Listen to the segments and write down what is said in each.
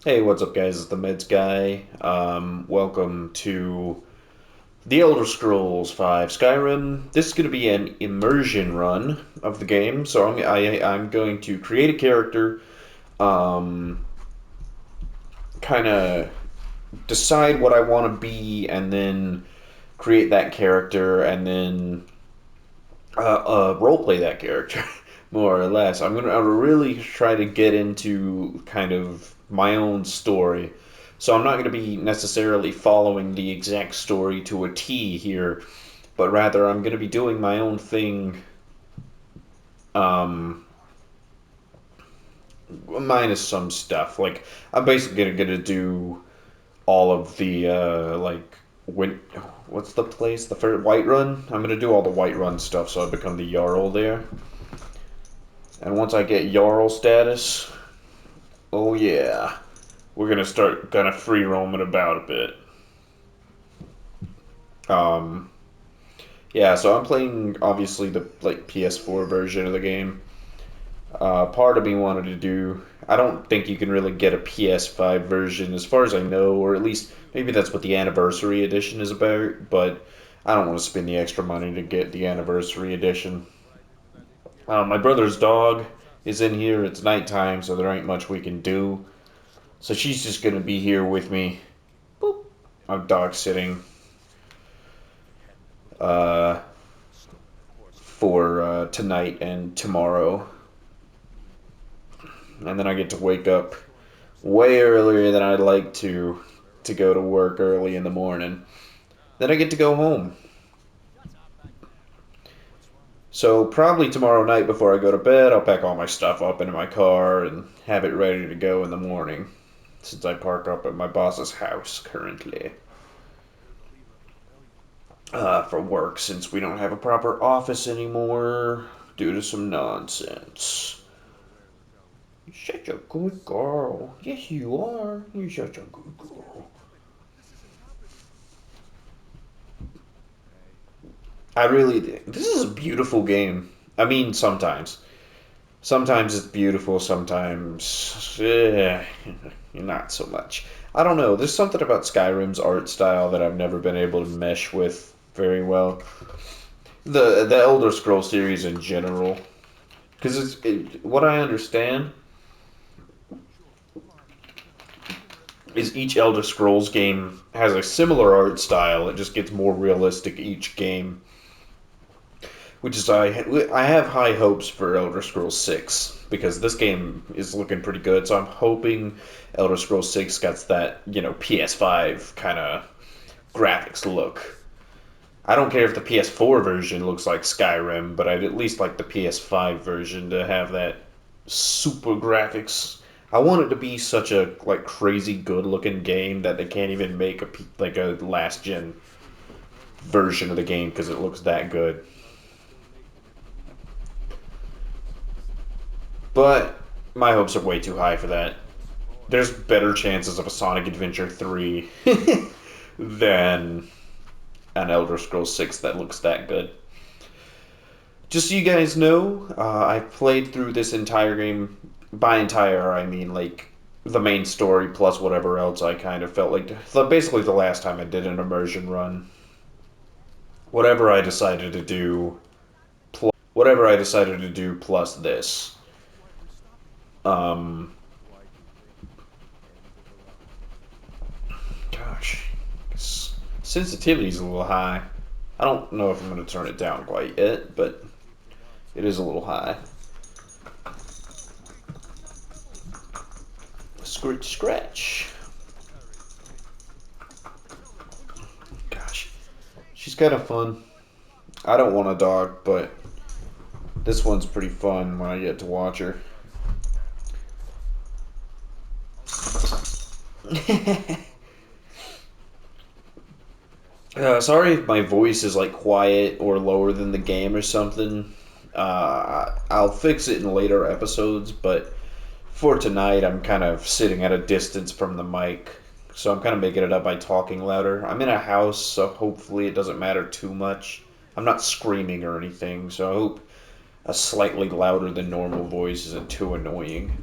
Hey, what's up, guys? It's the Meds guy. Welcome to The Elder Scrolls 5 Skyrim. This is going to be an immersion run of the game, so I'm going to create a character, um, kind of decide what I want to be, and then create that character, and then roleplay that character, more or less. I'm gonna really try to get into kind of my own story. So I'm not going to be necessarily following the exact story to a T here, but rather I'm going to be doing my own thing, um, minus some stuff. Like I'm basically gonna do all of the when what's the place? The first White Run. I'm gonna do all the White Run stuff, so I become the Jarl there. And once I get Jarl status, oh yeah, we're gonna start kind of free roaming about a bit. Um, yeah, so I'm playing obviously the like PS4 version of the game. Part of me wanted to do. I don't think you can really get a PS5 version, as far as I know, or at least maybe that's what the anniversary edition is about. But I don't want to spend the extra money to get the anniversary edition. My brother's dog is in here. It's nighttime, so there ain't much we can do. So she's just gonna be here with me. Boop. I'm dog sitting uh, for tonight and tomorrow, and then I get to wake up way earlier than I'd like to go to work early in the morning. Then I get to go home. So probably tomorrow night before I go to bed, I'll pack all my stuff up into my car and have it ready to go in the morning, since I park up at my boss's house currently. For work, since we don't have a proper office anymore due to some nonsense. You're such a good girl. Yes, you are. You're such a good girl. I really. This is a beautiful game. I mean, sometimes. Sometimes it's beautiful, sometimes. Not so much. I don't know. There's something about Skyrim's art style that I've never been able to mesh with very well. The Elder Scroll series in general. Because what I understand is each Elder Scrolls game has a similar art style. It just gets more realistic each game, which is I have high hopes for Elder Scrolls 6 because this game is looking pretty good. So I'm hoping Elder Scrolls 6 gets that, PS5 kind of graphics look. I don't care if the PS4 version looks like Skyrim, but I'd at least like the PS5 version to have that super graphics. I want it to be such a like crazy good looking game that they can't even make a last gen version of the game because it looks that good. But my hopes are way too high for that. There's better chances of a Sonic Adventure 3 than an Elder Scrolls 6 that looks that good. Just so you guys know, I've played through this entire game. By entire, I mean like the main story plus whatever else I kind of felt like. Basically, the last time I did an immersion run, whatever I decided to do, whatever I decided to do plus this. Um, Gosh, sensitivity's a little high. I don't know if I'm going to turn it down quite yet, but it is a little high. Scratch, scratch. Gosh, she's kind of fun. I don't want a dog, but this one's pretty fun when I get to watch her. Sorry if my voice is like quiet or lower than the game or something. I'll fix it in later episodes, but for tonight, I'm kind of sitting at a distance from the mic, so I'm kind of making it up by talking louder. I'm in a house, so hopefully it doesn't matter too much. I'm not screaming or anything, so I hope a slightly louder than normal voice isn't too annoying.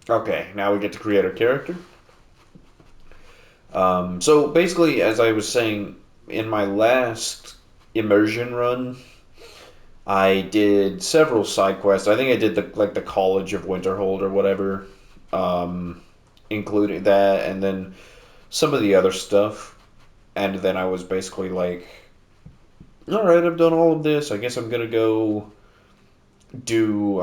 Okay, now we get to create our character. So basically, as I was saying, in my last immersion run, I did several side quests. I think I did the College of Winterhold or whatever, um, including that, and then some of the other stuff. And then I was basically like, all right, I've done all of this. I guess I'm gonna go do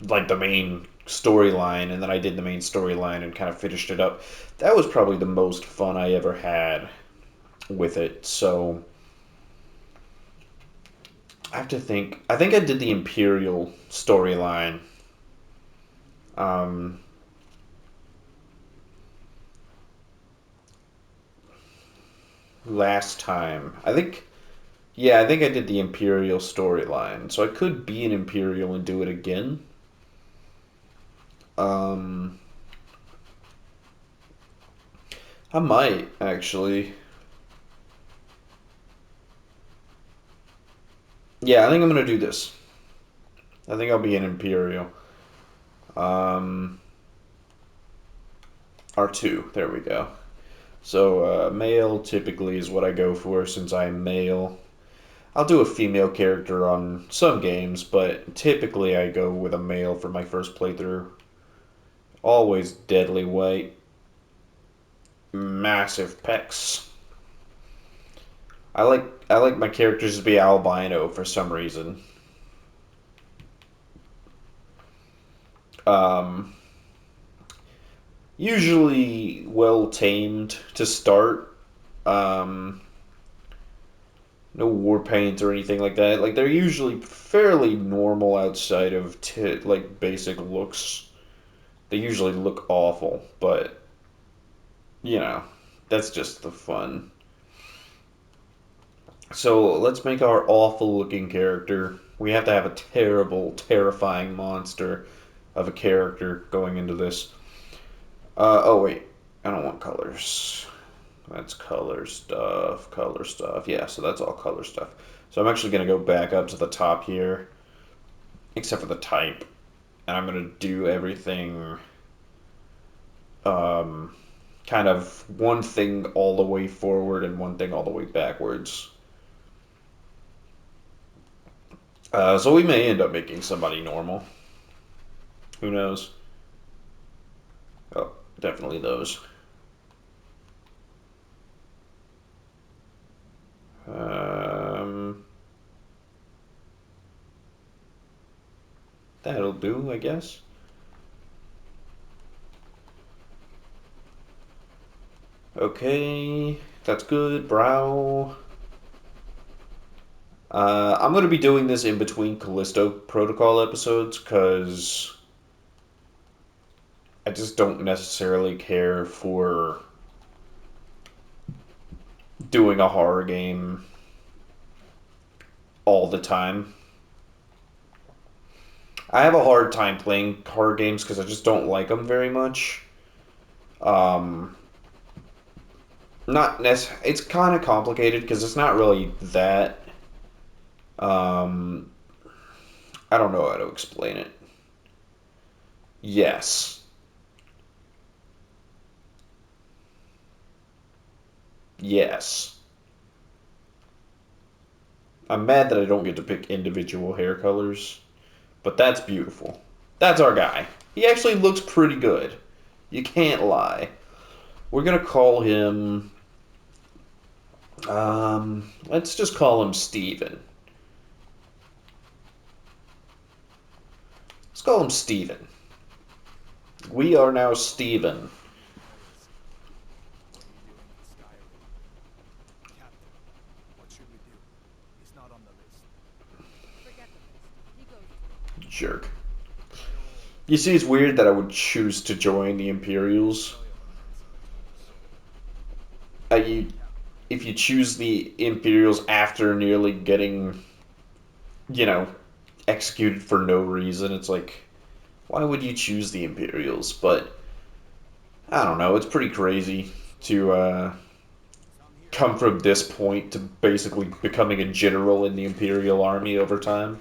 like the main storyline, and then I did the main storyline and kind of finished it up. That was probably the most fun I ever had with it. So I have to think. I think I did the Imperial storyline. Um, Last time. Yeah, I think I did the Imperial storyline. So I could be an Imperial and do it again. Um, I might actually. Yeah, I think I'm gonna do this. I think I'll be an Imperial. Um, R2. There we go. So male typically is what I go for since I'm male. I'll do a female character on some games, but typically I go with a male for my first playthrough. Always deadly white, massive pecs. I like my characters to be albino for some reason. Um, Usually well tamed to start. Um, no war paint or anything like that. Like they're usually fairly normal outside of like basic looks. They usually look awful, but you know, that's just the fun. So let's make our awful looking character. We have to have a terrible, terrifying monster of a character going into this. Oh wait, I don't want colors. That's color stuff, color stuff. Yeah, so that's all color stuff. So I'm actually going to go back up to the top here, except for the type. And I'm going to do everything um, kind of one thing all the way forward and one thing all the way backwards. So we may end up making somebody normal. Who knows? Oh, definitely those. Um, that'll do, I guess. Okay, that's good. Brow. I'm going to be doing this in between Callisto Protocol episodes because I just don't necessarily care for doing a horror game all the time. I have a hard time playing horror games because I just don't like them very much. Um, Not necessarily. It's kind of complicated because it's not really that. Um, I don't know how to explain it. Yes. Yes. I'm mad that I don't get to pick individual hair colors, but that's beautiful. That's our guy. He actually looks pretty good. You can't lie. We're gonna call him. Let's just call him Steven. Let's call him Steven. We are now Steven. What are you doing in Skyrim? Captain, what should we do? He's not on the list. Forget the list. He goes to it. Jerk. By all You see, it's weird that I would choose to join the Imperials. loyal individuals. You, if you choose the Imperials after nearly getting, you know, executed for no reason, it's like, why would you choose the Imperials? But I don't know. It's pretty crazy to Some heroes come from this point to basically becoming a general in the Imperial Army over time.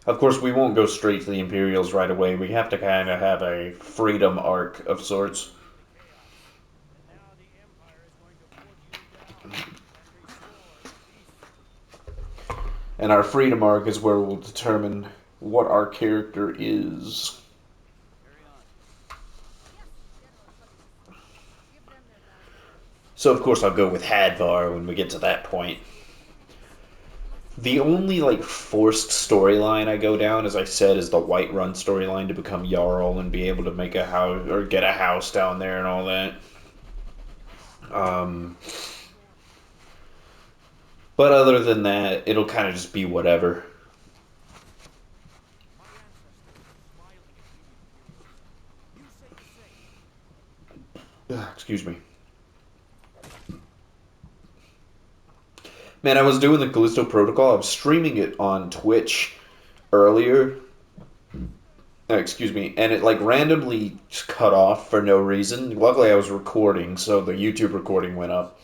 some heroes fall. Of course, we won't go straight to the Imperials right away. We have to kind of have a freedom arc of sorts. And now the Empire is going to put you down and restore peace. And our freedom arc is where we'll determine what our character is. Carry on. Yes, General Huggies. Give them their last orders. So, of course, I'll go with Hadvar when we get to that point. The only like forced storyline I go down, as I said, is the Whiterun storyline to become Jarl and be able to make a house or get a house down there and all that. Um, but other than that, it'll kind of just be whatever. My ancestors were smiling at you, Imperials. You say the same. Excuse me. Man, I was doing the Callisto Protocol. I was streaming it on Twitch earlier. Excuse me, and it like randomly just cut off for no reason. Luckily, I was recording, so the YouTube recording went up.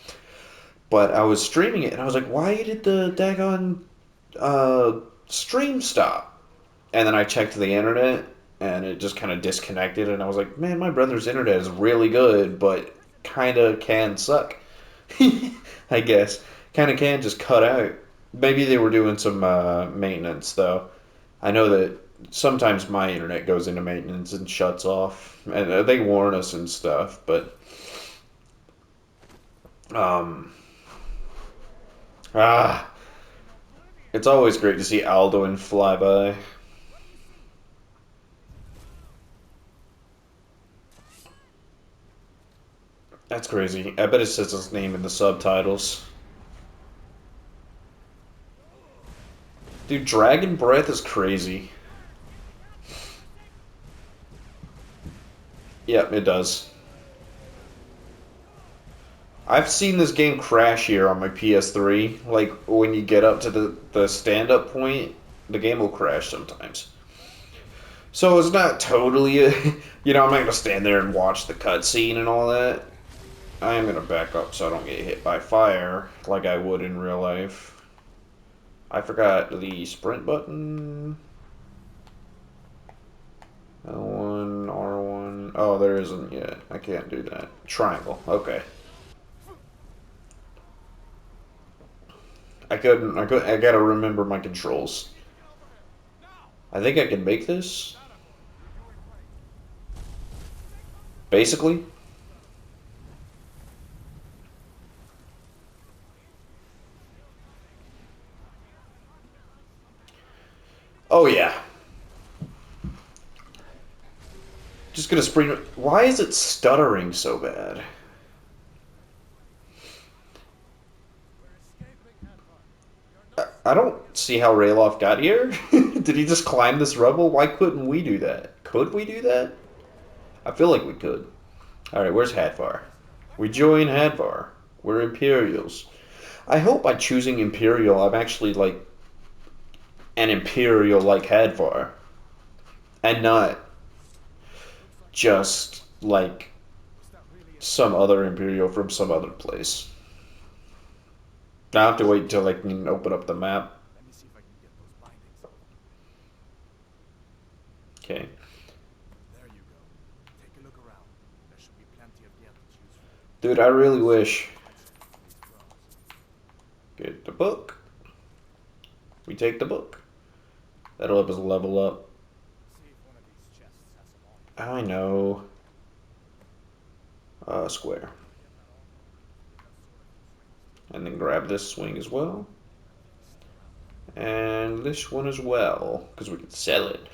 But I was streaming it, and I was like, "Why did the daggone stream stop?" And then I checked the internet, and it just kind of disconnected. And I was like, "Man, my brother's internet is really good, but kind of can suck." I guess kind of can just cut out. Maybe they were doing some maintenance though. I know that sometimes my internet goes into maintenance and shuts off, and they warn us and stuff. But um, ah, it's always great to see Alduin fly by. That's crazy. I bet it says his name in the subtitles. Dude, Dragon Breath is crazy. Yep, it does. I've seen this game crash here on my PS3. Like, when you get up to the stand-up point, the game will crash sometimes. So it's not totally I'm not going to stand there and watch the cutscene and all that. I am going to back up so I don't get hit by fire like I would in real life. I forgot the sprint button. L1, R1. Oh, there isn't yet. I can't do that. Triangle. Okay. I gotta remember my controls. I think I can make this. Basically. Oh yeah. Just gonna sprint. Why is it stuttering so bad? I don't see how Rayloff got here. Did he just climb this rubble? Why couldn't we do that? Could we do that? I feel like we could. Alright, where's Hadvar? We join Hadvar. We're Imperials. I hope by choosing Imperial, I'm actually like an Imperial like Hadvar. And not just like some other Imperial from some other place. I have to wait until I can open up the map. Let me see if I can get those bindings. Okay. There you go. Take a look around. There should be plenty of gear to choose from. Dude, I really wish. Get the book. We take the book. That'll help us level up. See if one of these chests has some on. I know. Square. And then grab this swing as well. And this one as well. Because we can sell it.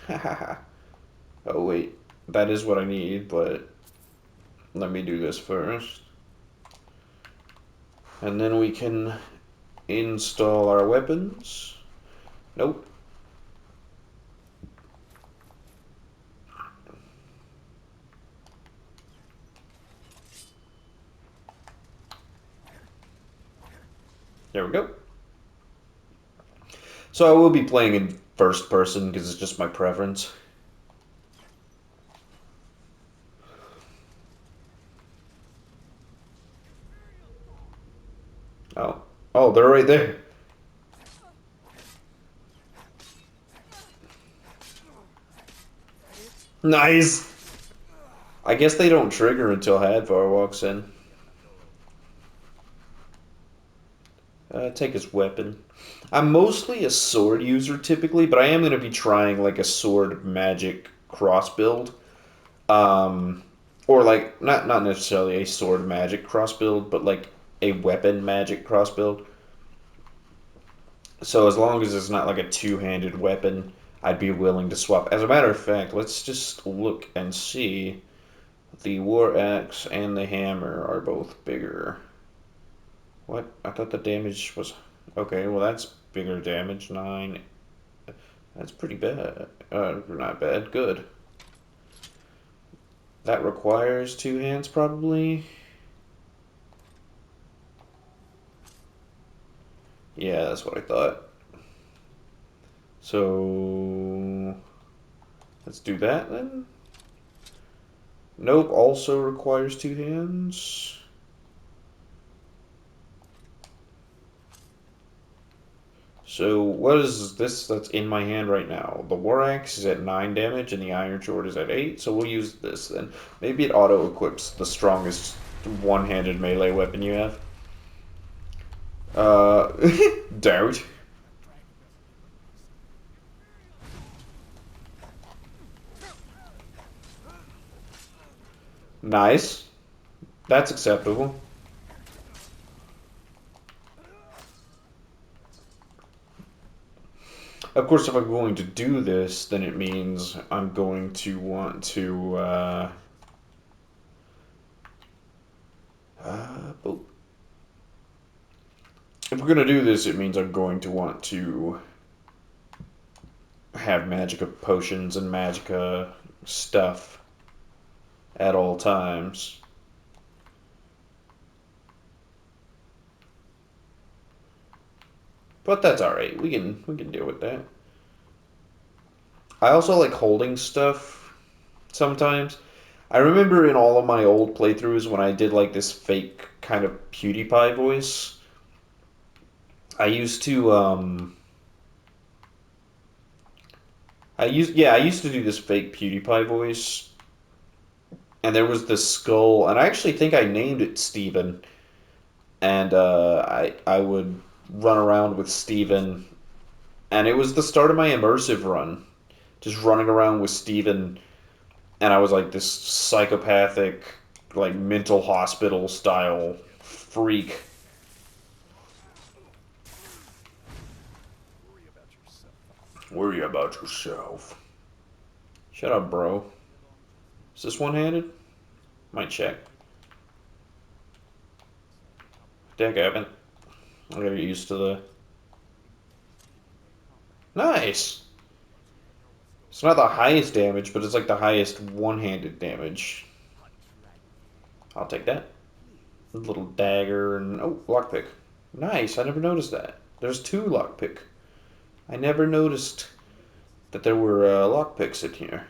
Oh wait. That is what I need, but let me do this first. And then we can install our weapons. Nope. There we go. So I will be playing in first person because it's just my preference. Oh. Oh, they're right there. Nice. I guess they don't trigger until Hadvar walks in. Take his weapon. I'm mostly a sword user typically, but I am going to be trying like a sword magic cross build. Um, or like not necessarily a sword magic cross build, but like a weapon magic cross build. So as long as it's not like a two-handed weapon, I'd be willing to swap. As a matter of fact, let's just look and see. The war axe and the hammer are both bigger. What? I thought the damage was okay. Well, that's bigger damage. 9. That's pretty bad. Not bad. Good. That requires two hands, probably. Yeah, that's what I thought. So let's do that then. Nope, also requires two hands. So what is this that's in my hand right now? The war axe is at 9 damage and the iron sword is at 8, so we'll use this then. Maybe it auto equips the strongest one-handed melee weapon you have. Uh, doubt. Nice. That's acceptable. Of course, if I'm going to do this, then it means I'm going to want to, oh. If we're going to do this, it means I'm going to want to have magica potions and magica stuff at all times. But that's alright. We can deal with that. I also like holding stuff sometimes. I remember in all of my old playthroughs when I did like this fake kind of PewDiePie voice, I used to I used to do this fake PewDiePie voice, and there was this skull, and I actually think I named it Steven, and I would run around with Steven, and it was the start of my immersive run, just running around with Steven, and I was like this psychopathic, like mental hospital style freak. Worry about yourself. Shut up, bro. Is this one-handed? Might check. Dick, I haven't. I gotta get used to the. Nice. It's not the highest damage, but it's like the highest one-handed damage. I'll take that. A little dagger and lockpick. Nice. I never noticed that. There's two lockpick. I never noticed that there were lockpicks in here.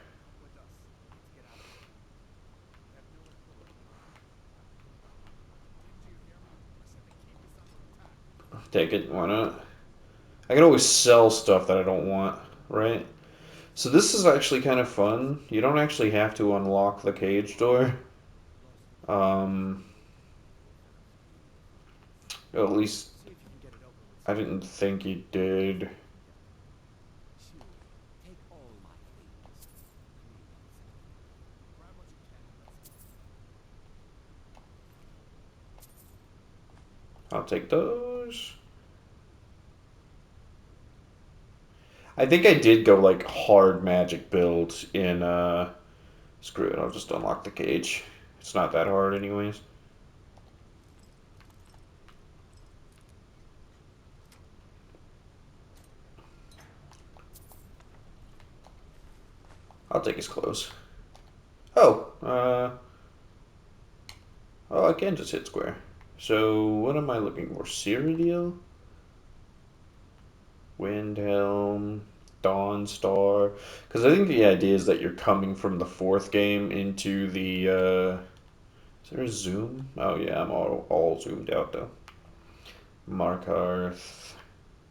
Take it. Why not? I can always sell stuff that I don't want, right? So this is actually kind of fun. You don't actually have to unlock the cage door. Um, at least I didn't think you did. I'll take those. I think I did go like hard magic build in screw it, I'll just unlock the cage. It's not that hard anyways. I'll take his clothes. Oh, oh, I can just hit square. So what am I looking for? Cyrodiil? Windhelm, Dawnstar. Because I think the idea is that you're coming from the fourth game into the. Is there a zoom? Oh yeah, I'm all zoomed out though. Markarth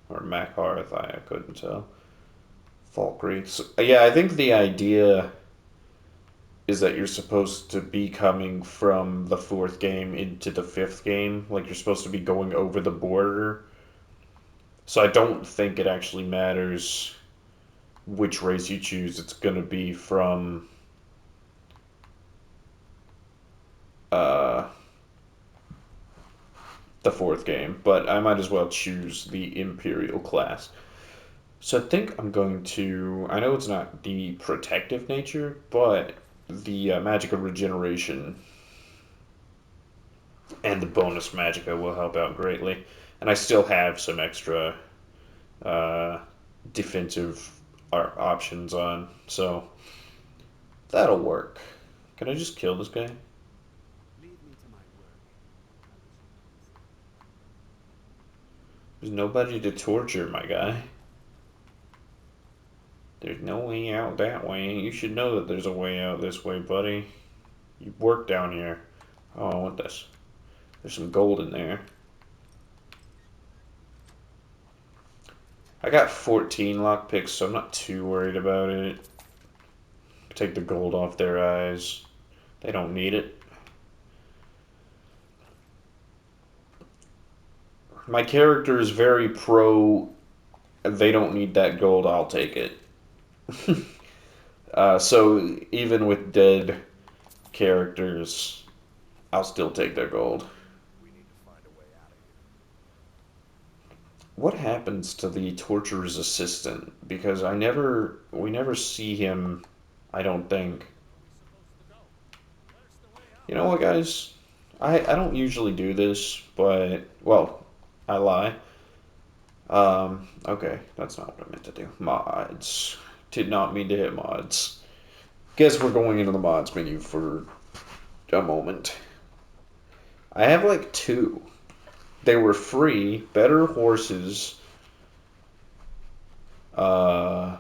or Makarth, I couldn't tell. Falkreath. So, yeah, I think the idea is that you're supposed to be coming from the fourth game into the fifth game. Like, you're supposed to be going over the border. So I don't think it actually matters which race you choose. It's going to be from uh, the fourth game. But I might as well choose the Imperial class. So I think I'm going to. I know it's not the protective nature, but the magic of regeneration and the bonus magicka will help out greatly. And I still have some extra uh, defensive options on, so that'll work. Can I just kill this guy? Leave me to my work. I wish you could understand. There's nobody to torture, my guy. There's no way out that way. You should know that there's a way out this way, buddy. You work down here. Oh, I want this. There's some gold in there. I got 14 lockpicks, so I'm not too worried about it. Take the gold off their eyes. They don't need it. My character is very pro, they don't need that gold, I'll take it. So even with dead characters, I'll still take their gold. We need to find a way out of here. What happens to the torturer's assistant? Because we never see him, I don't think. Where are we supposed to go? Where's the way out? You know what, guys? I don't usually do this, but, well, I lie. Okay, that's not what I meant to do. Mods. Did not mean to hit mods. Guess we're going into the mods menu for a moment. I have like 2. They were free. Better horses. Uh,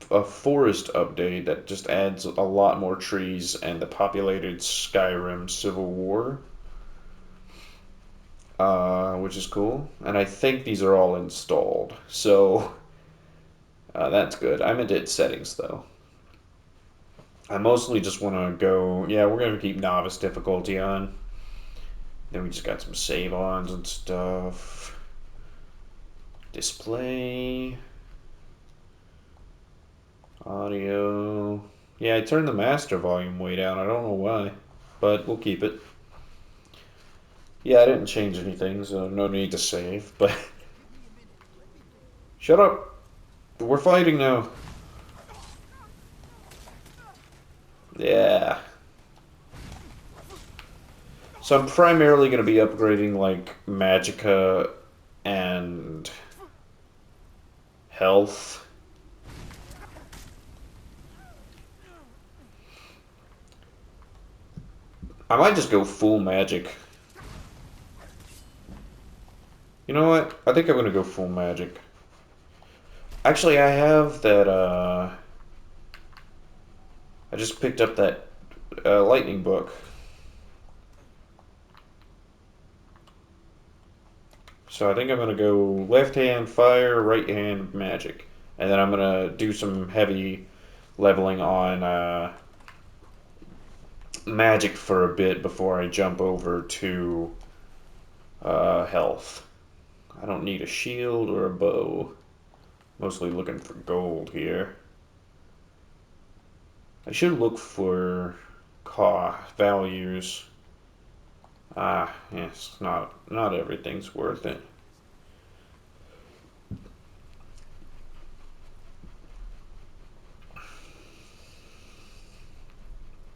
a forest update that just adds a lot more trees, and the populated Skyrim Civil War. Which is cool. And I think these are all installed. So, that's good. I meant to hit settings, though. I mostly just want to go... Yeah, we're going to keep novice difficulty on. Then we just got some save-ons and stuff. Display. Audio. Yeah, I turned the master volume way down. I don't know why. But we'll keep it. Yeah, I didn't change anything, so no need to save, but... Shut up! We're fighting now. Yeah. So I'm primarily going to be upgrading, like, magicka and health. I might just go full magic. You know what? I think I'm going to go full magic. Actually, I have that, I just picked up that lightning book. So I think I'm going to go left hand fire, right hand magic. And then I'm going to do some heavy leveling on magic for a bit before I jump over to health. I don't need a shield or a bow. Mostly looking for gold here. I should look for values. Yes, not everything's worth it.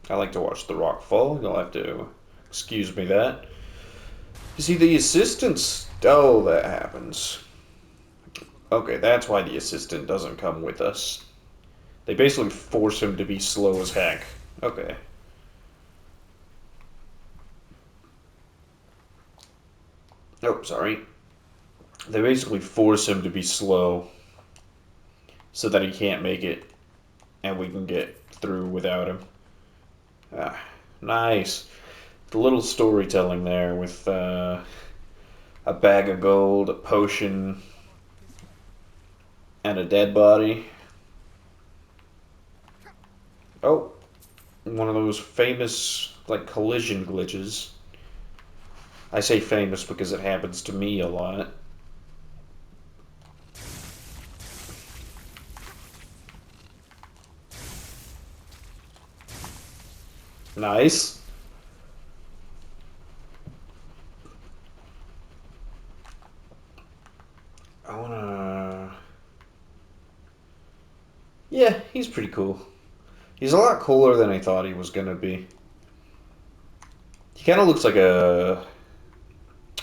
I like to watch the rock fall. You'll have to excuse me that. You see, the assistants... Oh, that happens. Okay, that's why the assistant doesn't come with us. They basically force him to be slow as heck. Okay. Oh, sorry. They basically force him to be slow so that he can't make it and we can get through without him. Ah, nice. The little storytelling there with a bag of gold, a potion, and a dead body. Oh, one of those famous, like, collision glitches. I say famous because it happens to me a lot. Nice. I wanna... Yeah, he's pretty cool. He's a lot cooler than I thought he was gonna be. He kind of looks like uh,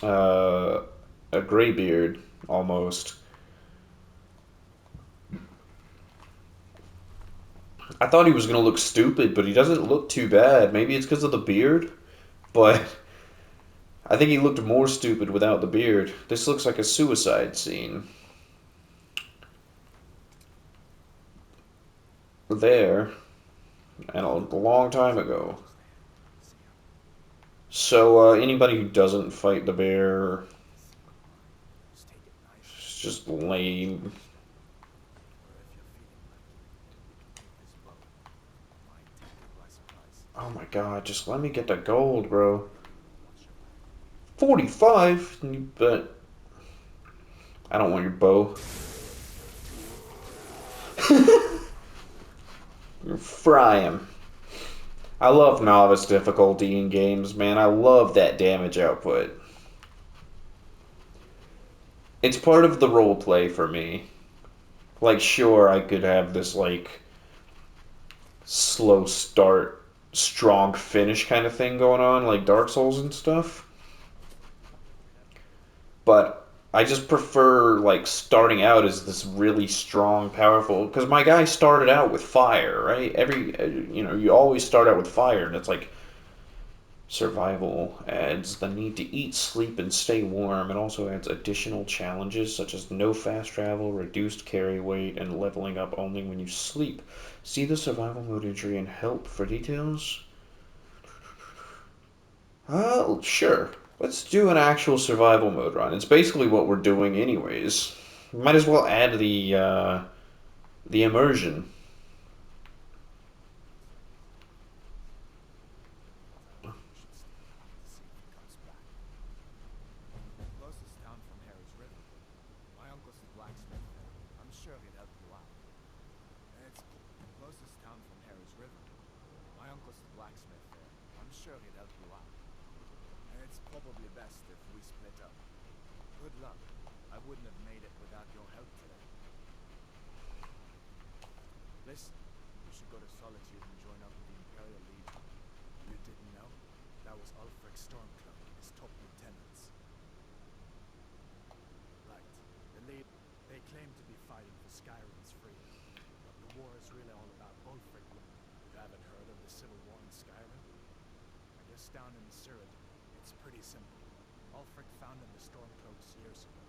a graybeard, almost. I thought he was gonna look stupid, but he doesn't look too bad. Maybe it's because of the beard, but I think he looked more stupid without the beard. This looks like a suicide scene. There, and a long time ago. So, anybody who doesn't fight the bear is just lame. Oh my god, just let me get the gold, bro. 45? But I don't want your bow. Fry him. I love novice difficulty in games, man. I love that damage output. It's part of the roleplay for me. Like, sure, I could have this, like, slow start, strong finish kind of thing going on, like Dark Souls and stuff. But I just prefer, like, starting out as this really strong, powerful. Because my guy started out with fire, right? You always start out with fire, and it's like survival adds the need to eat, sleep, and stay warm. It also adds additional challenges such as no fast travel, reduced carry weight, and leveling up only when you sleep. See the survival mode entry and help for details. Sure. Let's do an actual survival mode run. It's basically what we're doing anyways. Might as well add the immersion. Closest town from here is River. My uncle's the blacksmith there. I'm sure he'd help you out. It's closest town from here is River. My uncle's the blacksmith there. I'm sure he'd help you out. It's probably best if we split up. Good luck. I wouldn't have made it without your help today. Listen, you should go to Solitude and join up with the Imperial Legion. You didn't know? That was Ulfric Stormcloak and his top lieutenants. Right. They claim to be fighting for Skyrim's freedom. But the war is really all about Ulfric. You haven't heard of the civil war in Skyrim? I guess down in Cyrod, it's pretty simple. Ulfric founded the Stormcloaks years ago.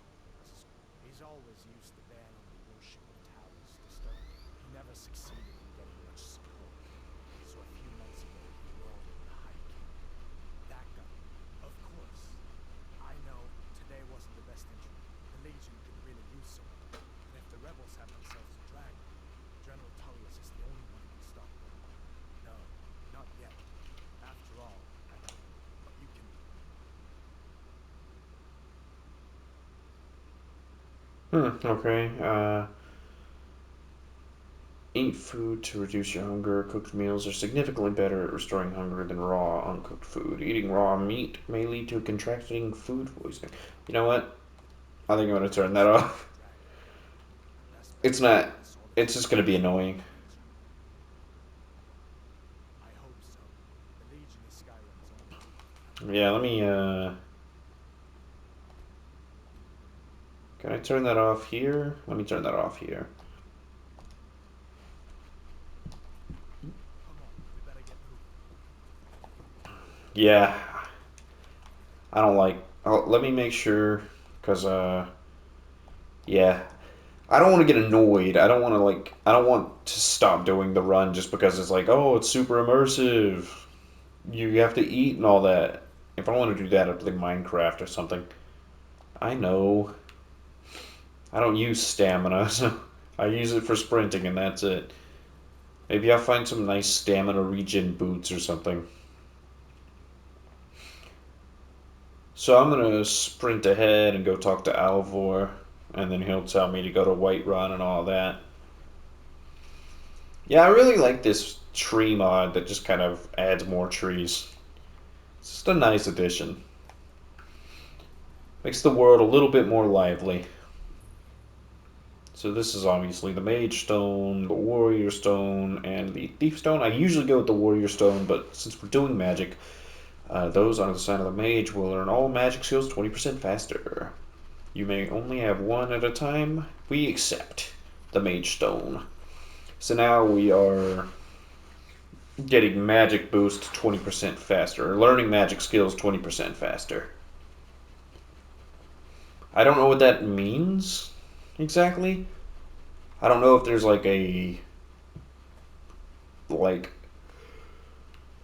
He's always used the ban on the worship of towers to start. He never succeeded in getting much support. So a few months ago, he rolled in the High King. That guy. Of course. I know today wasn't the best entry. The Legion could really use someone. And if the rebels have themselves a dragon, General Tullius is the only one who can stop them. No, not yet. After all, but you can. Okay. Eat food to reduce your hunger. Cooked meals are significantly better at restoring hunger than raw, uncooked food. Eating raw meat may lead to contracting food poisoning. You know what? I think I'm going to turn that off. It's not. It's just going to be annoying. I hope so. The Legion is Skyrim's own. Yeah, let me, Can I turn that off here? Let me turn that off here. Come on, we better get moving. Yeah. I don't like... Oh, let me make sure, because, yeah. I don't want to get annoyed. I don't want to, like... I don't want to stop doing the run just because it's like, oh, it's super immersive. You have to eat and all that. If I want to do that, I'd play Minecraft or something. I know. I don't use stamina, so I use it for sprinting and that's it. Maybe I'll find some nice stamina regen boots or something. So I'm gonna sprint ahead and go talk to Alvor, and then he'll tell me to go to Whiterun and all that. Yeah, I really like this tree mod that just kind of adds more trees. It's just a nice addition. Makes the world a little bit more lively. So this is obviously the Mage Stone, the Warrior Stone, and the Thief Stone. I usually go with the Warrior Stone, but since we're doing magic, those on the side of the Mage will learn all magic skills 20% faster. You may only have one at a time. We accept the Mage Stone. So now we are getting magic boost 20% faster, or learning magic skills 20% faster. I don't know what that means exactly. I don't know if there's like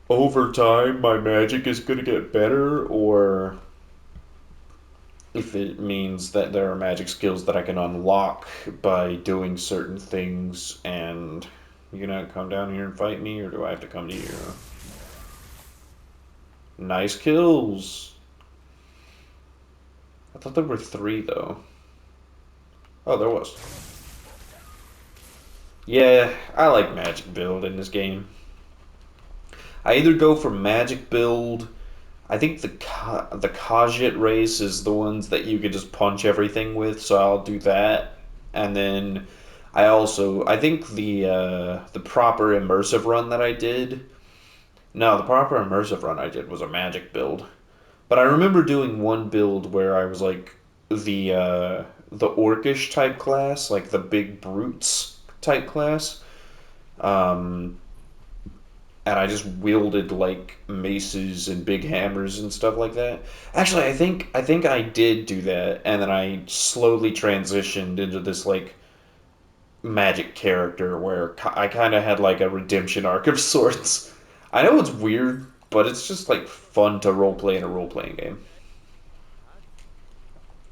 over time my magic is going to get better, or if it means that there are magic skills that I can unlock by doing certain things. And you gonna come down here and fight me, or do I have to come to you? Nice kills. I thought there were 3 though. Oh, there was. Yeah, I like magic build in this game. I either go for magic build. I think the Khajiit race is the ones that you could just punch everything with, so I'll do that. And then I think the proper immersive run that I did. No, the proper immersive run I did was a magic build. But I remember doing one build where I was like the orcish type class, like the big brutes type class. Um, and I just wielded like maces and big hammers and stuff like that. Actually, I think I did do that, and then I slowly transitioned into this like magic character where I kind of had like a redemption arc of sorts. I know it's weird, but it's just like fun to roleplay in a role playing game.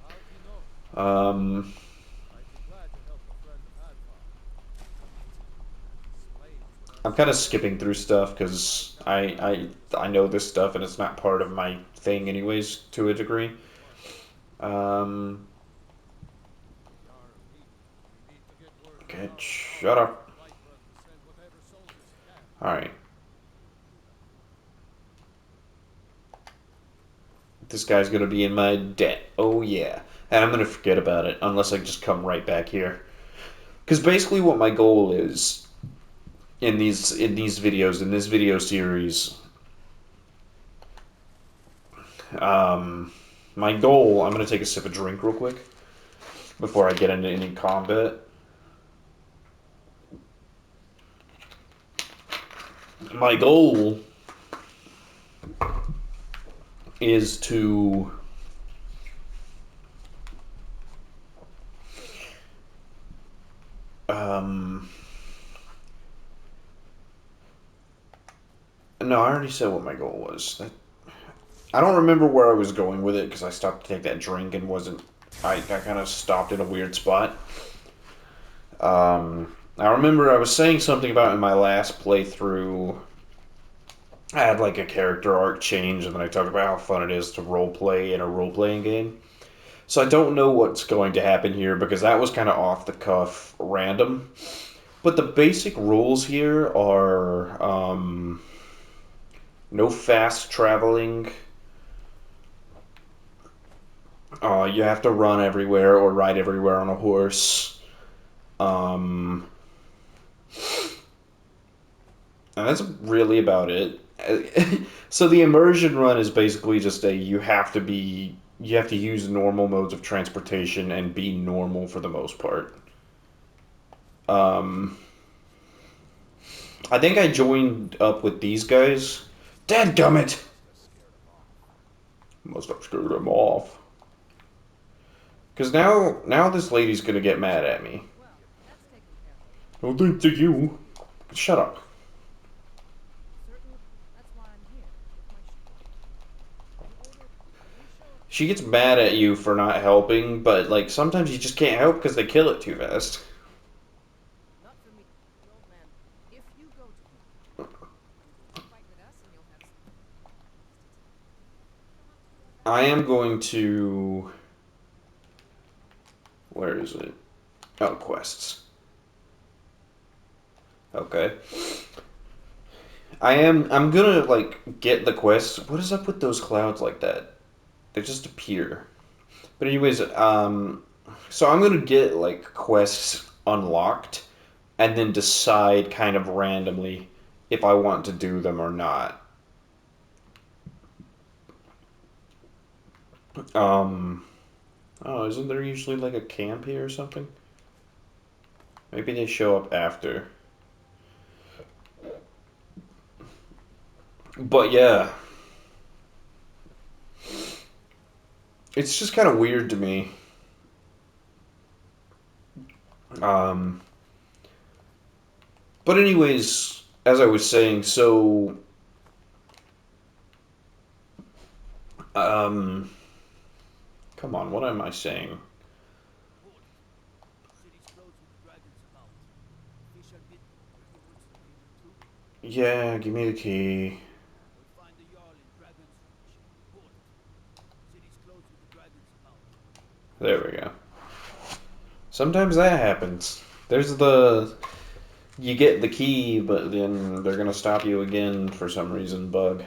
How'd you know? Um, I'd be glad to help a friend of Hadvar. Slaves I'm without kind of slaves. skipping through stuff because I know this stuff and it's not part of my thing anyways to a degree. Um, Jarl Reed, we need to get word to okay, Alvar shut and up. have Whiterun send whatever soldiers he can. All right, this guy's gonna be in my debt. Oh yeah, and I'm gonna forget about it unless I just come right back here. Because basically, what my goal is in these videos in this video series, um, my goal. I'm gonna take a sip of drink real quick before I get into any combat. My goal is to um, no, I already said what my goal was. I don't remember where I was going with it because I stopped to take that drink and wasn't. I kind of stopped in a weird spot. I remember I was saying something about in my last playthrough. I had like a character arc change, and then I talked about how fun it is to role play in a role playing game. So I don't know what's going to happen here because that was kind of off the cuff, random. But the basic rules here are no fast traveling. You have to run everywhere or ride everywhere on a horse. Um, and that's really about it. So the immersion run is basically just you have to use normal modes of transportation and be normal for the most part. Um, I think I joined up with these guys. Dadgummit! Must have scared him off. Must have scared them off. Because now this lady's gonna get mad at me. Well, that's taken care of. Well, thanks to you. Shut up. Certainly, that's why I'm here with my shield. You order, you show up. She gets mad at you for not helping, but like sometimes you just can't help because they kill it too fast. Not for me, the old man. If you I am going to. Where is it? Oh, quests. Okay. I'm gonna like get the quests. What is up with those clouds like that? They just appear. But anyways, so I'm gonna get like quests unlocked and then decide kind of randomly if I want to do them or not. Um, oh, isn't there usually like a camp here or something? Maybe they show up after. But yeah, it's just kind of weird to me. Um, but anyways, as I was saying, so um, come on, what am I saying? Halt. City's closed with dragons about. Official bit where he wants to kill you too. Yeah, give me the key. We'll find the Jarl in Dragon's Reach. Halt. City's closed with dragons about. There we go. Sometimes that happens. There's the you get the key, but then they're gonna stop you again for some reason. Bug.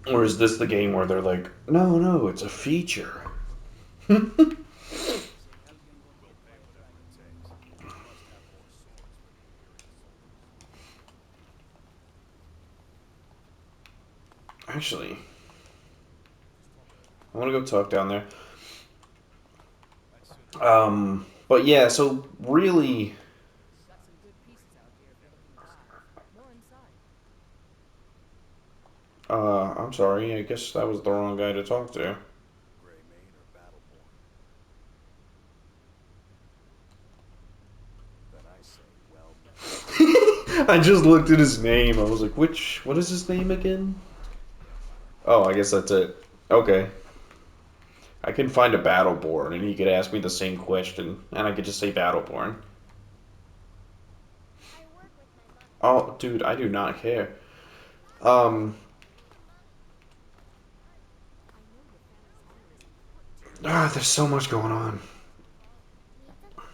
Or is this the game where they're like, no, no, it's a feature? They say Helgen won't We'll get by pay a whatever dragon. it takes. We must have more swords for the Imperial soldiers. Actually, Just talk to me. I want to go talk down there. I'd sooner have you. But yeah, so really, Got some good pieces out here if you're looking to buy. More inside. I'm sorry, I guess that was the wrong guy to talk to. Greymane or Battleborn? Then I say, well met. I just looked at his name. I was like, what is his name again? Oh, I guess that's it. Okay. I can find a Battleborn, and he could ask me the same question, and I could just say Battleborn. I work with my mom. Oh, dude, I do not care. Um, I know your family's honor is important to you. there's so much going on. Need them?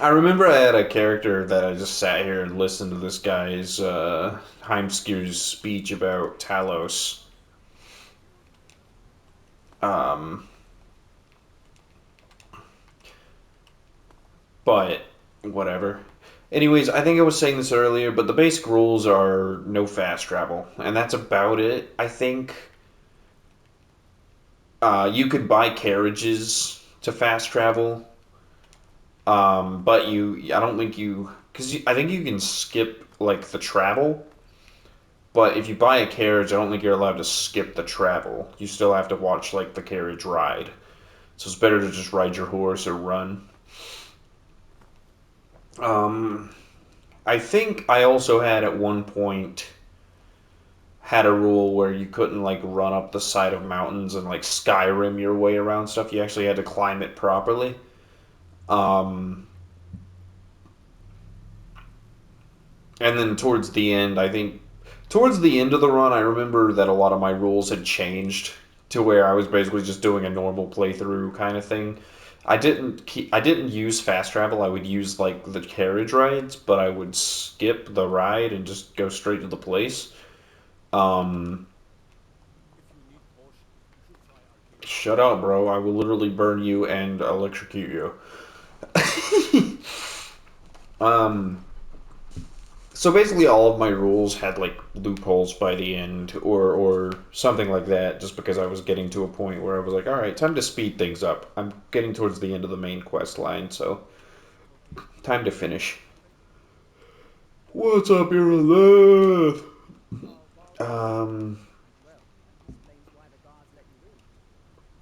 I remember I had a character that I just sat here and listened to this guy's Heimskir's speech about Talos. Um, but whatever. Anyways, I think I was saying this earlier, but the basic rules are no fast travel, and that's about it. I think you could buy carriages to fast travel, but I don't think because I think you can skip like the travel. But if you buy a carriage, I don't think you're allowed to skip the travel. You still have to watch like the carriage ride. So it's better to just ride your horse or run. Um, I think I also had at one point had a rule where you couldn't like run up the side of mountains and like Skyrim your way around stuff. You actually had to climb it properly. Um, and then towards the end, I think towards the end of the run, I remember that a lot of my rules had changed to where I was basically just doing a normal playthrough kind of thing. I didn't use fast travel. I would use like the carriage rides, but I would skip the ride and just go straight to the place. Um, If you need potions, you should try arcane Shut up, bro. I will literally burn you and electrocute you. um, so basically, all of my rules had like loopholes by the end, or something like that. Just because I was getting to a point where I was like, all right, time to speed things up. I'm getting towards the end of the main quest line, so time to finish. What's up, your left? All balled up. Um, Well, that explains why the gods let you in.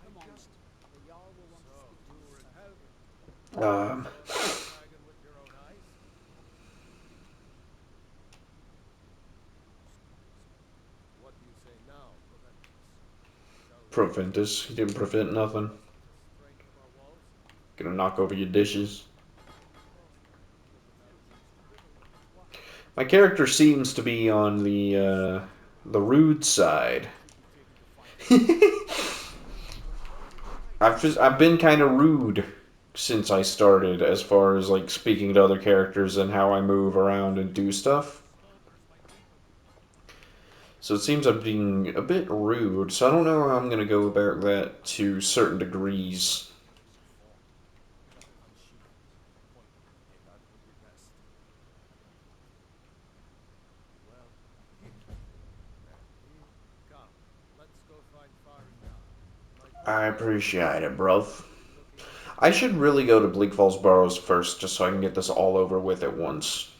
I Come on. just... The Jarl will want to So, speak to you you, were in son. Helgen. um, Saw that dragon with your own eyes? What do you say now, Proventus? Shall we Proventus. He didn't prevent nothing. test the strength of our walls? Gonna knock over your dishes. Doesn't that seem stupid? My character seems to be on the The rude side. I've been kind of rude since I started, as far as like speaking to other characters and how I move around and do stuff. So it seems I'm being a bit rude. So I don't know how I'm gonna go about that to certain degrees. Better unsheath the point, and that would be best. Well, here. Come, let's go find Faringa. My I partner is appreciate it, bruv. looking I should really go to Bleak Falls Burrows first, just so I can get this all over with at once.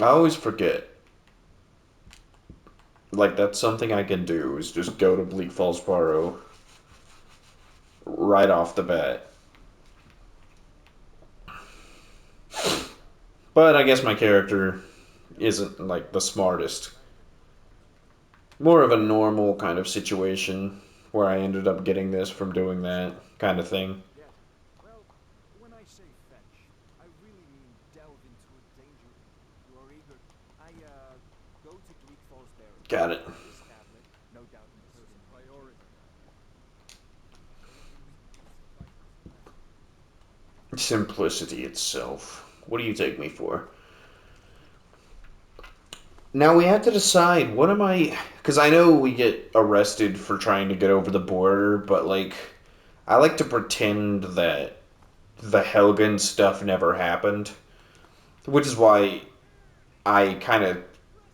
I always forget. Like, that's something I can do, is just go to Bleak Falls Burrow right off the bat. But I guess my character isn't, like, the smartest. More of a normal kind of situation where I ended up getting this from doing that kind of thing. Yeah. Well, when I say fetch, I really mean delve into a danger. You are eager. Go to Bleak Falls Barrow. Got it. This tablet, no doubt included in priority. Simplicity itself. What do you take me for? Now we have to decide, what am I... Because I know we get arrested for trying to get over the border, but, like, I like to pretend that the Helgen stuff never happened. Which is why I kind of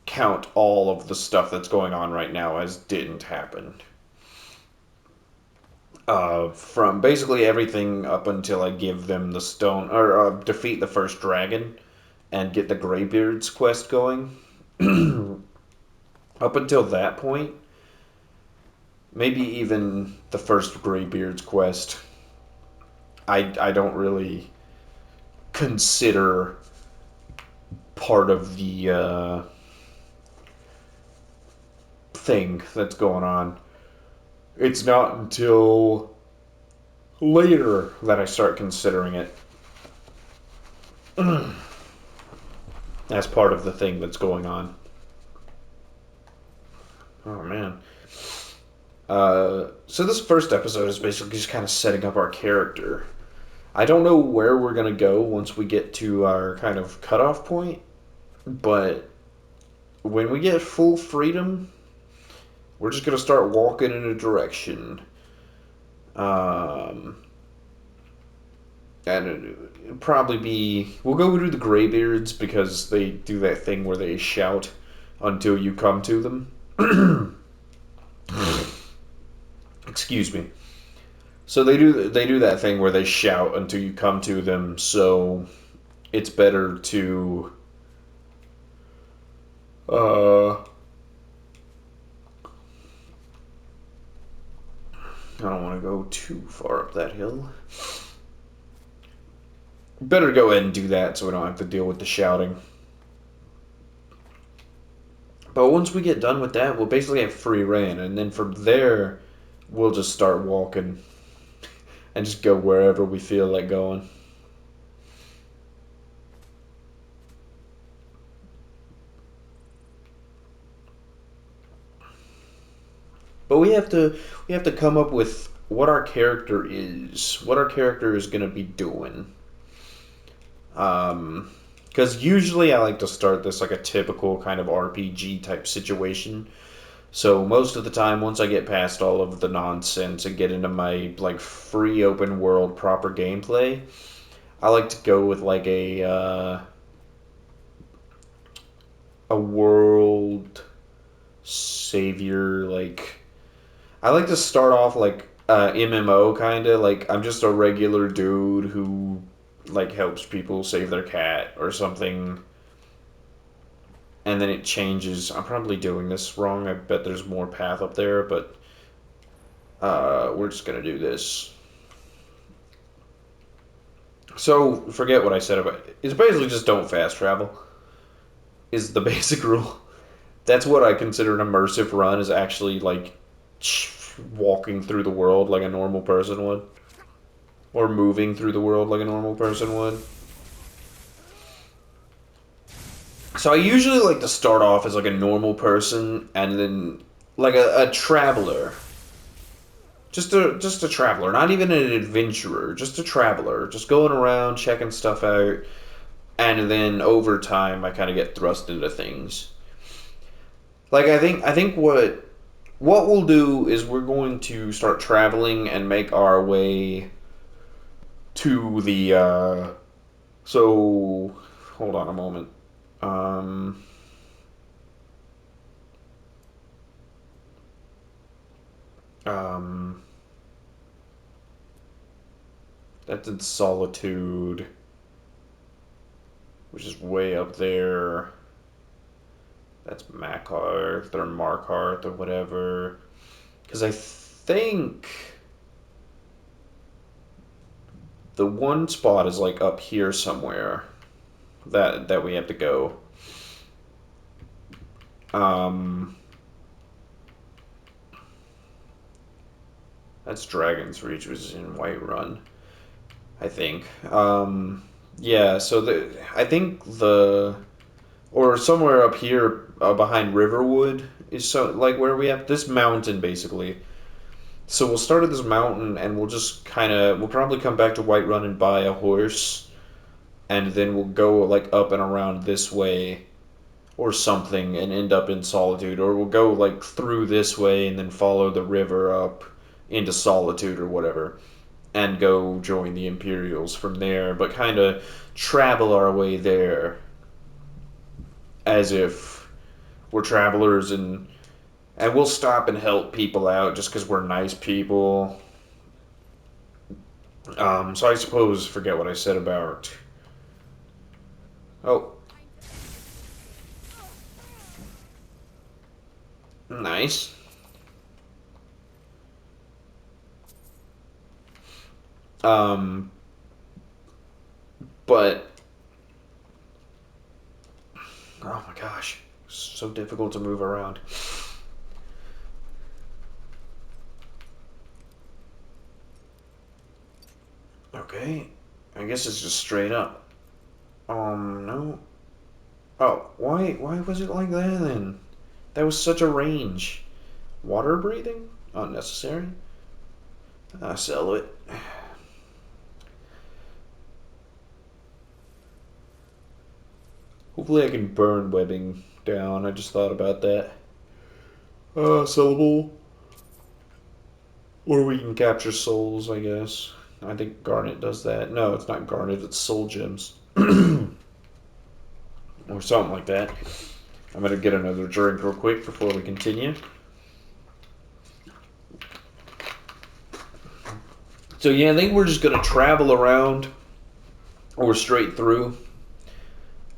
count all of the stuff that's going on right now as didn't happen. From basically everything up until I give them the stone, or defeat the first dragon and get the Greybeard's quest going. Up until that point, maybe even the first Greybeard's quest, I don't really consider part of the thing that's going on. It's not until later that I start considering it as part of the thing that's going on. Oh man. So this first episode is basically just kind of setting up our character. I don't know where we're gonna go once we get to our kind of cutoff point, but when we get full freedom, we're just gonna start walking in a direction. And it'll probably be... We'll go to the Greybeards because they do that thing where they shout until you come to them. Excuse me. So they do that thing where they shout until you come to them, so it's better to... I don't want to go too far up that hill. Better go ahead and do that so we don't have to deal with the shouting. But once we get done with that, we'll basically have free reign, and then from there, we'll just start walking and just go wherever we feel like going. But we have to come up with what our character is, what our character is going to be doing. Because usually I like to start this like a typical kind of RPG type situation. So most of the time, once I get past all of the nonsense and get into my like free open world proper gameplay, I like to go with like a world savior. Like I like to start off like MMO kind of like I'm just a regular dude who like helps people save their cat or something, and then it changes. I'm probably doing this wrong. I bet there's more path up there, but we're just gonna do this. So forget what I said about it. It's basically just don't fast travel is the basic rule. That's what I consider an immersive run, is actually like walking through the world like a normal person would. Or moving through the world like a normal person would. So I usually like to start off as like a normal person and then like a traveler. Just a traveler, not even an adventurer, just a traveler, just going around checking stuff out, and then over time I kind of get thrust into things. Like I think what we'll do is we're going to start traveling and make our way to the so hold on a moment. Um um that's in Solitude, which is way up there. That's Macarth or Markarth or whatever. Because I think the one spot is like up here somewhere that we have to go. Um, that's Dragon's Reach, which is in Whiterun, I think. Yeah, so I think the or somewhere up here behind Riverwood is so like where we have this mountain basically. So we'll start at this mountain and we'll just we'll probably come back to Whiterun and buy a horse and then we'll go like up and around this way or something and end up in Solitude, or we'll go like through this way and then follow the river up into Solitude or whatever and go join the Imperials from there, but kind of travel our way there as if we're travelers, and we'll stop and help people out just because we're nice people. So I suppose forget what I said about. Oh, nice. Um, but oh my gosh, so difficult to move around. Okay, I guess it's just straight up. No. Oh, why was it like that then? That was such a range. Water breathing? Unnecessary. I sell it. Hopefully I can burn webbing down. I just thought about that. Sellable. Or we can capture souls, I guess. I think Garnet does that. No, it's not Garnet, it's Soul Gems. Or something like that. I'm gonna get another drink real quick before we continue. So yeah, I think we're just gonna travel around or straight through,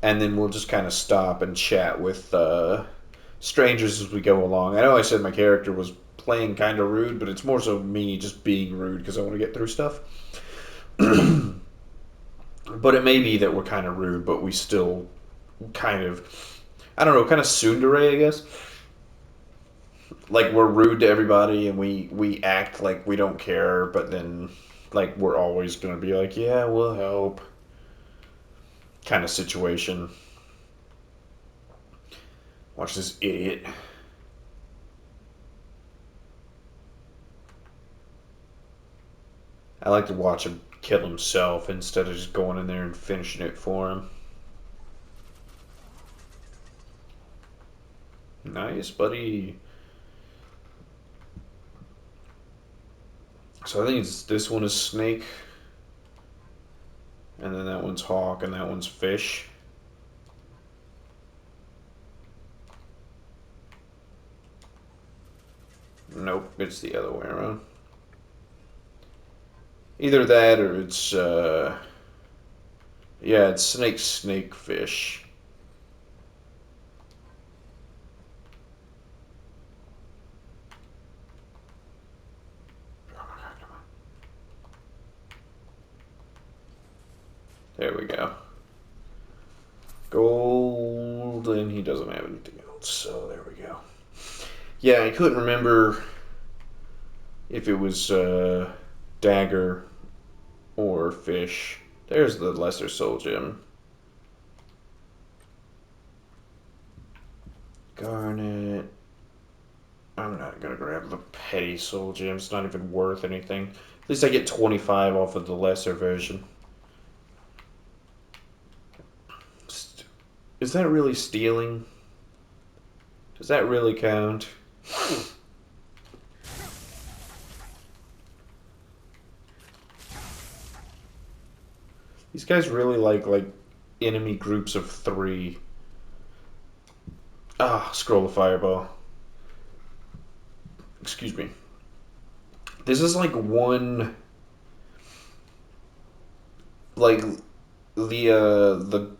and then we'll just kind of stop and chat with strangers as we go along. I know I said my character was playing kind of rude, but it's more so me just being rude because I want to get through stuff. But it may be that we're kind of rude, but we still kind of, I don't know, kind of tsundere, I guess. Like we're rude to everybody and we act like we don't care, but then like we're always gonna be like, yeah, we'll help, kind of situation. Watch this idiot. I like to watch him kill himself instead of just going in there and finishing it for him. Nice, buddy. So I think this one is snake, and then that one's hawk, and that one's fish. Nope, it's the other way around. Either that or it's yeah, it's snake, fish. There we go. Gold, and he doesn't have anything else, so there we go. Yeah, I couldn't remember if it was dagger or fish. There's the lesser soul gem. Garnet. I'm not gonna grab the petty soul gem. It's not even worth anything. At least I get 25 off of the lesser version. Is that really stealing? Does that really count? These guys really like enemy groups of 3. Ah, scroll of fireball. Excuse me. This is like one, like the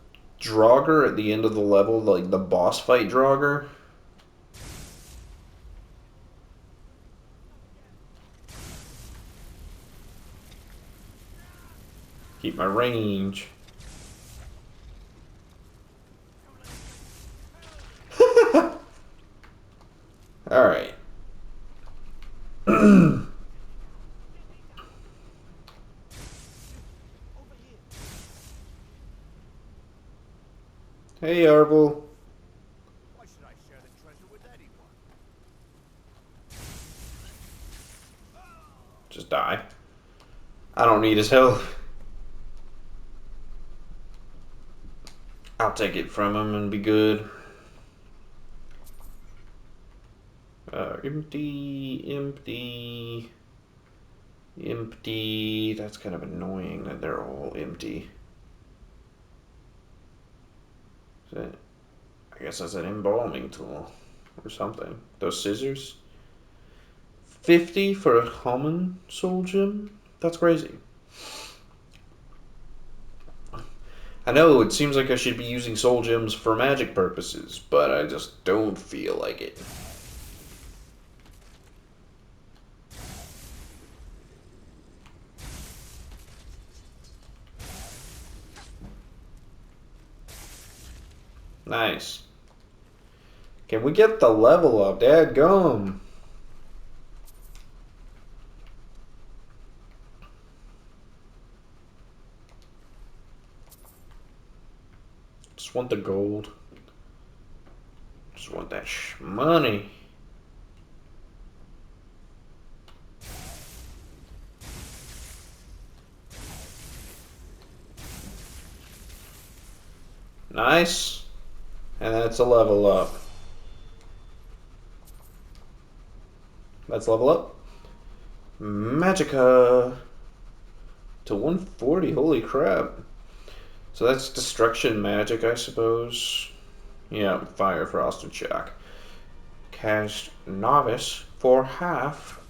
Draugr at the end of the level, like the boss fight Draugr. Keep my range. Alright. Hey, Arvel. Why should I share the treasure with anyone? Just die. I don't need his help. I'll take it from him and be good. Empty. That's kind of annoying that they're all empty. Is that, I guess that's an embalming tool or something. Those scissors. 50 for a common soul gem? That's crazy. I know it seems like I should be using soul gems for magic purposes, but I just don't feel like it. Nice. Can we get the level up? Dadgum. Just want the gold. Just want that money. Nice. And that's a level up. Let's level up. Magicka to 140. Holy crap. So that's destruction magic, I suppose. Yeah, fire, frost, and shock. Cast novice for half.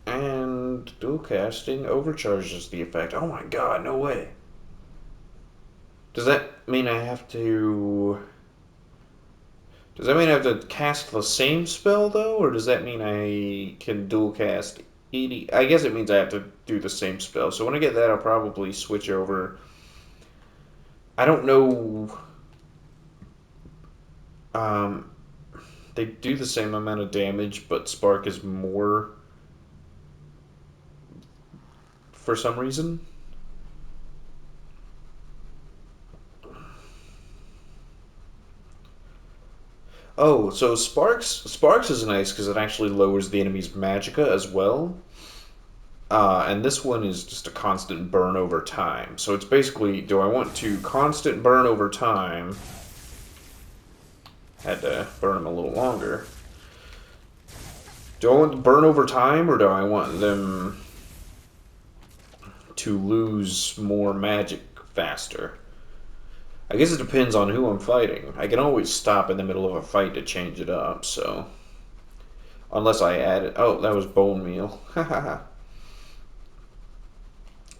And dual casting overcharges the effect. Oh my god, no way. Does that mean I have to... Does that mean I have to cast the same spell, though? Or does that mean I can dual cast 80? I guess it means I have to do the same spell. So when I get that, I'll probably switch over. I don't know. They do the same amount of damage, but Spark is more for some reason. Oh, so Sparks is nice because it actually lowers the enemy's magicka as well. And this one is just a constant burn over time. So it's basically, do I want to constant burn over time? Had to burn them a little longer. Do I want to burn over time, or do I want them to lose more magic faster? I guess it depends on who I'm fighting. I can always stop in the middle of a fight to change it up, so... Unless I add it... Oh, that was bone meal.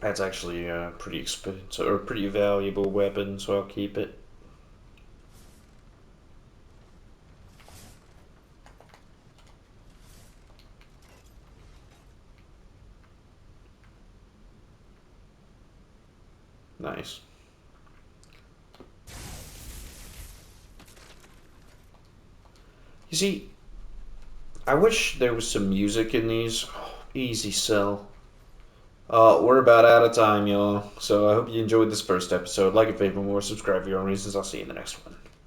That's actually a pretty expensive, or pretty valuable weapon, so I'll keep it. Nice. You see, I wish there was some music in these. Oh, easy sell. We're about out of time, y'all. So I hope you enjoyed this first episode. Like and favorite more, subscribe for your own reasons. I'll see you in the next one.